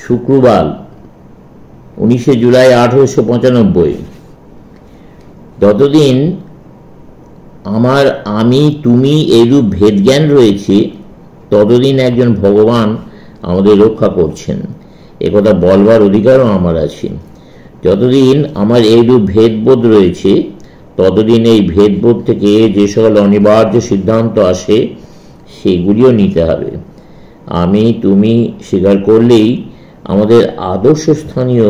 শুক্রবার 19শে জুলাই 1895। যতদিন আমার আমি তুমি এইরূপ ভেদজ্ঞান রয়েছে, ততদিন একজন ভগবান আমাদের রক্ষা করছেন, একথা বলবার অধিকারও আমার আছে। যতদিন আমার এইরূপ ভেদবোধ রয়েছে, ততদিন এই ভেদবোধ থেকে যে সকল অনিবার্য সিদ্ধান্ত আসে সেগুলিও নিতে হবে। আমি তুমি স্বীকার করলেই আমাদের আদর্শ স্থানীয়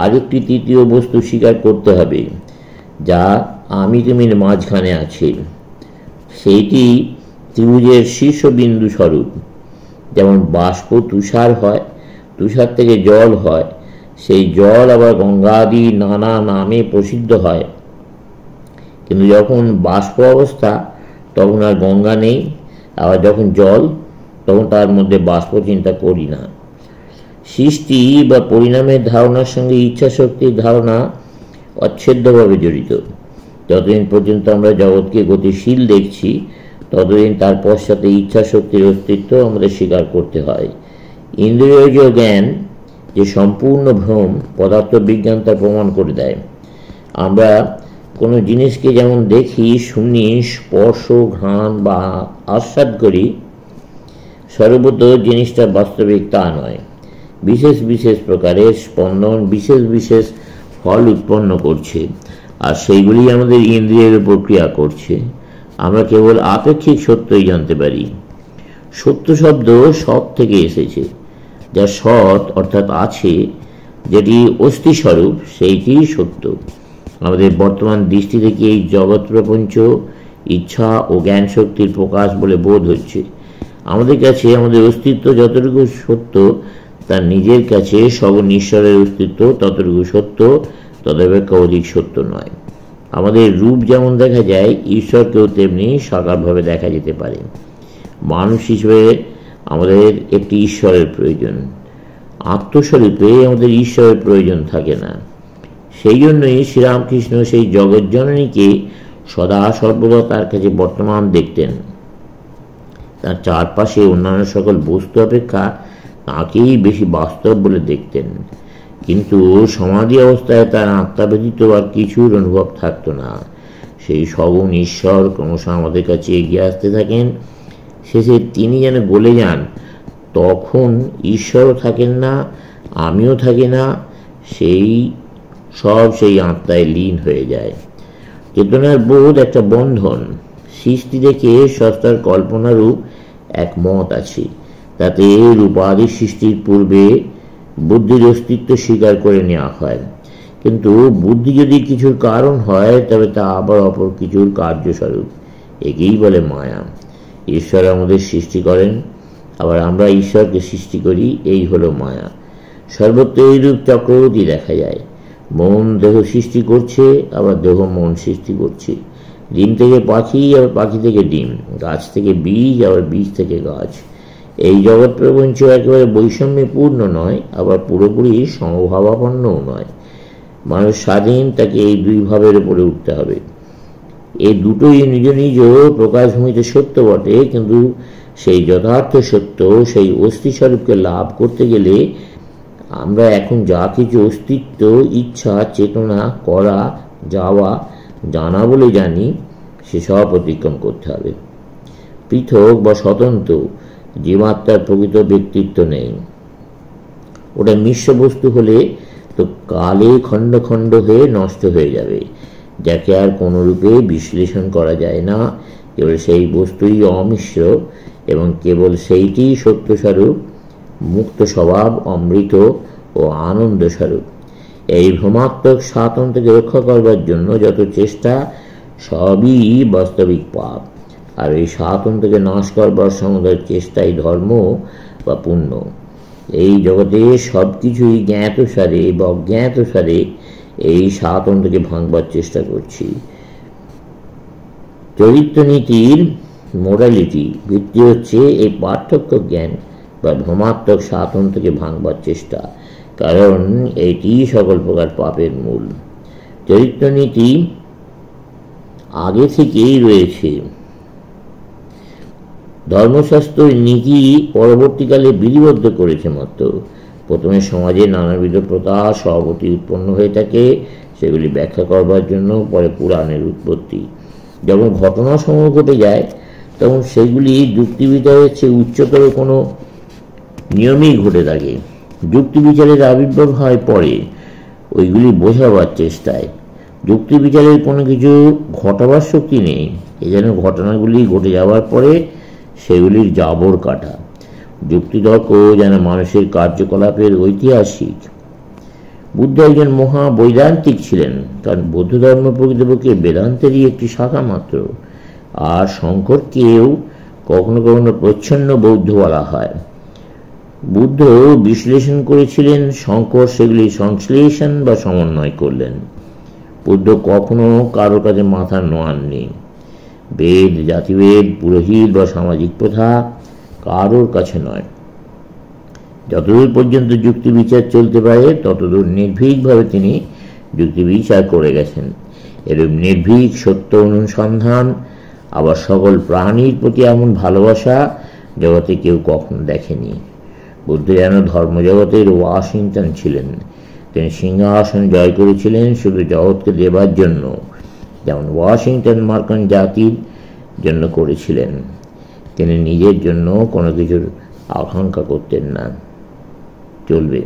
আরেকটি তৃতীয় বস্তু স্বীকার করতে হবে, যা আমি তুমির মাঝখানে আছে। সেইটি ত্রিভুজের শীর্ষবিন্দু স্বরূপ। যেমন বাষ্প তুষার হয়, তুষার থেকে জল হয়, সেই জল আবার গঙ্গাদি নানা নামে প্রসিদ্ধ হয়। কিন্তু যখন বাষ্প অবস্থা তখন আর গঙ্গা নেই, আবার যখন জল তখন তার মধ্যে বাষ্প চিন্তা করি না। সৃষ্টি বা পরিণামের ধারণার সঙ্গে ইচ্ছা শক্তির ধারণা অচ্ছেদ্যভাবে জড়িত। যতদিন পর্যন্ত আমরা জগৎকে গতিশীল দেখছি, ততদিন তার পশ্চাতে ইচ্ছা শক্তির অস্তিত্ব আমাদের স্বীকার করতে হয়। ইন্দ্রিয়জ জ্ঞান যে সম্পূর্ণ ভ্রম, পদার্থবিজ্ঞান তা প্রমাণ করে দেয়। আমরা কোনো জিনিসকে যেমন দেখি, শুনি, স্পর্শ, ঘ্রাণ বা আস্বাদ করি, সর্বত জিনিসটা বাস্তবিক তা নয়। বিশেষ বিশেষ প্রকারের স্পন্দন বিশেষ বিশেষ ফল উৎপন্ন করছে, আর সেইগুলি আমাদের ইন্দ্রিয়ের উপর ক্রিয়া করছে। আমরা কেবল আপেক্ষিক সত্যই জানতে পারি। সত্য শব্দ সৎ থেকে এসেছে, যা সৎ অর্থাৎ আছে, যেটি অস্থিস্বরূপ, সেইটি সত্য। আমাদের বর্তমান দৃষ্টি থেকে এই জগৎ প্রপঞ্চ ইচ্ছা ও জ্ঞান শক্তির প্রকাশ বলে বোধ হচ্ছে। আমাদের কাছে আমাদের অস্তিত্ব যতটুকু সত্য, তার নিজের কাছে সগুণ ঈশ্বরের অস্তিত্ব ততটুকু সত্য, তদপেক্ষা অধিক সত্য নয়। আমাদের রূপ যেমন দেখা যায়, ঈশ্বরকেও তেমনি সাকারভাবে দেখা যেতে পারে। মানুষ হিসেবে আমাদের একটি ঈশ্বরের প্রয়োজন। আত্মস্বরূপে আমাদের ঈশ্বরের প্রয়োজন থাকে না। সেই জন্যই শ্রীরামকৃষ্ণ সেই জগজ্জননীকে সদা সর্বদা তার কাছে বর্তমান দেখতেন। তার চারপাশে অন্যান্য সকল বস্তু অপেক্ষা তাঁকেই বেশি বাস্তব বলে দেখতেন। কিন্তু সমাধি অবস্থায় তার আত্মা ব্যতীত আর কিছুর অনুভব থাকতো না। সেই সগুণ ঈশ্বর ক্রমশ আমাদের কাছে এগিয়ে আসতে থাকেন। শেষে তিনি যেন গলে যান, তখন ঈশ্বরও থাকেন না, আমিও থাকি না, সেই সব সেই আত্মায় লীন হয়ে যায়। চেতনার বোধ একটা বন্ধন। সৃষ্টি দেখে সস্তার কল্পনারূপ এক মত আছে। তাতে রূপাদি সৃষ্টির পূর্বে বুদ্ধির অস্তিত্ব স্বীকার করে নেওয়া হয়। কিন্তু বুদ্ধি যদি কিছুর কারণ হয়, তবে তা আবার অপর কিছুর কার্যস্বরূপ। একেই বলে মায়া। ঈশ্বর আমাদের সৃষ্টি করেন, আবার আমরা ঈশ্বরকে সৃষ্টি করি, এই হলো মায়া। সর্বত্র এইরূপ চক্রবর্তী দেখা যায়। মন দেহ সৃষ্টি করছে, আবার দেহ মন সৃষ্টি করছে। ডিম থেকে পাখি, আবার পাখি থেকে ডিম। গাছ থেকে বীজ, আবার বীজ থেকে গাছ। এই জগৎ প্রপঞ্চ একেবারে বৈষম্যে পূর্ণ নয়, আবার পুরোপুরি সমভাবাপন্নও নয়। মানুষ স্বাধীন, তাকে এই দুই ভাবের উপরে উঠতে হবে। এই দুটোই নিজ নিজ প্রকাশভূমিতে সত্য বটে, কিন্তু সেই যথার্থ সত্য, সেই অস্থিস্বরূপকে লাভ করতে গেলে আমরা এখন যা কিছু অস্তিত্ব, ইচ্ছা, চেতনা, করা, যাওয়া, জানা বলে জানি, সেসব অতিক্রম করতে হবে। পৃথক বা স্বতন্ত্র জীবাত্মার প্রকৃত ব্যক্তিত্ব নেই। ওটা মিশ্র বস্তু হলে তো কালে খণ্ড খণ্ড হয়ে নষ্ট হয়ে যাবে, যাকে আর কোনরূপে বিশ্লেষণ করা যায় না। কেবল সেই বস্তুই অমিশ্র, এবং কেবল সেইটি সত্যস্বরূপ, মুক্ত স্বভাব, অমৃত ও আনন্দ স্বরূপ। এই ভ্রমাত্মক স্বাতন্ত্র্যকে রক্ষা করবার জন্য যত চেষ্টা, সবই বাস্তবিক পাপ। আর এই স্বাতন্ত্র্যকে নাশ করবার সমুদয় চেষ্টাই ধর্ম বা পুণ্য। এই জগতে সব কিছুই জ্ঞাতসারে বা অজ্ঞাতসারে এই স্বাতন্ত্র্যকে ভাঙবার চেষ্টা করছি। চরিত্রনীতির মোরালিটি ভিত্তি হচ্ছে এই পার্থক্য জ্ঞান বা ভ্রমাত্মক স্বাতন্ত্র্যকে ভাঙবার চেষ্টা, কারণ এটি সকল প্রকার পাপের মূল। চরিত্রনীতি আগে থেকেই রয়েছে। ধর্মশাস্ত্র নীতি পরবর্তীকালে বিধিবদ্ধ করেছে মাত্র। প্রথমে সমাজে নানাবিধ প্রথা স্বভাবতই উৎপন্ন হয়ে থাকে, সেগুলি ব্যাখ্যা করবার জন্য পরে পুরাণের উৎপত্তি। যখন ঘটনাসমূহ ঘটে যায় তখন সেগুলি যুক্তিবিচারের চেয়ে উচ্চতর কোনো নিয়মেই ঘটে থাকে। যুক্তিবিচারের আবির্ভাব হয় পরে ওইগুলি বোঝাবার চেষ্টায়। যুক্তিবিচারের কোনো কিছু ঘটাবার শক্তি নেই, এ যেন ঘটনাগুলি ঘটে যাওয়ার পরে সেগুলির জাবর কাটা। যুক্তিতর্ক যেন মানুষের কার্যকলাপের ঐতিহাসিক। বুদ্ধ একজন মহা বৈদান্তিক ছিলেন, কারণ বৌদ্ধ ধর্ম প্রকৃতপক্ষে বেদান্তেরই একটি শাখা মাত্র। আর শঙ্করকেও কখনো কখনো প্রচ্ছন্ন বৌদ্ধ বলা হয়। বুদ্ধ বিশ্লেষণ করেছিলেন, শঙ্কর সেগুলি সংশ্লেষণ বা সমন্বয় করলেন। বুদ্ধ কখনো কারোর কাছে মাথা নোয়াননি। বেদ, জাতিভেদ, পুরোহিত বা সামাজিক প্রথা কারোর কাছে নয়। যতদূর পর্যন্ত যুক্তি বিচার চলতে পারে ততদূর নির্ভীকভাবে তিনি যুক্তি বিচার করে গেছেন। এরূপ নির্ভীক সত্য অনুসন্ধান, আবার সকল প্রাণীর প্রতি এমন ভালোবাসা জগতে কেউ কখনো দেখেনি। বুদ্ধ যেন ধর্মজগতের ওয়াশিংটন ছিলেন। তিনি সিংহাসন জয় করেছিলেন শুধু জগৎকে দেবার জন্য, যেমন ওয়াশিংটন মার্কিন জাতির জন্য করেছিলেন। তিনি নিজের জন্য কোনো কিছুর আকাঙ্ক্ষা করতেন না। চলবে।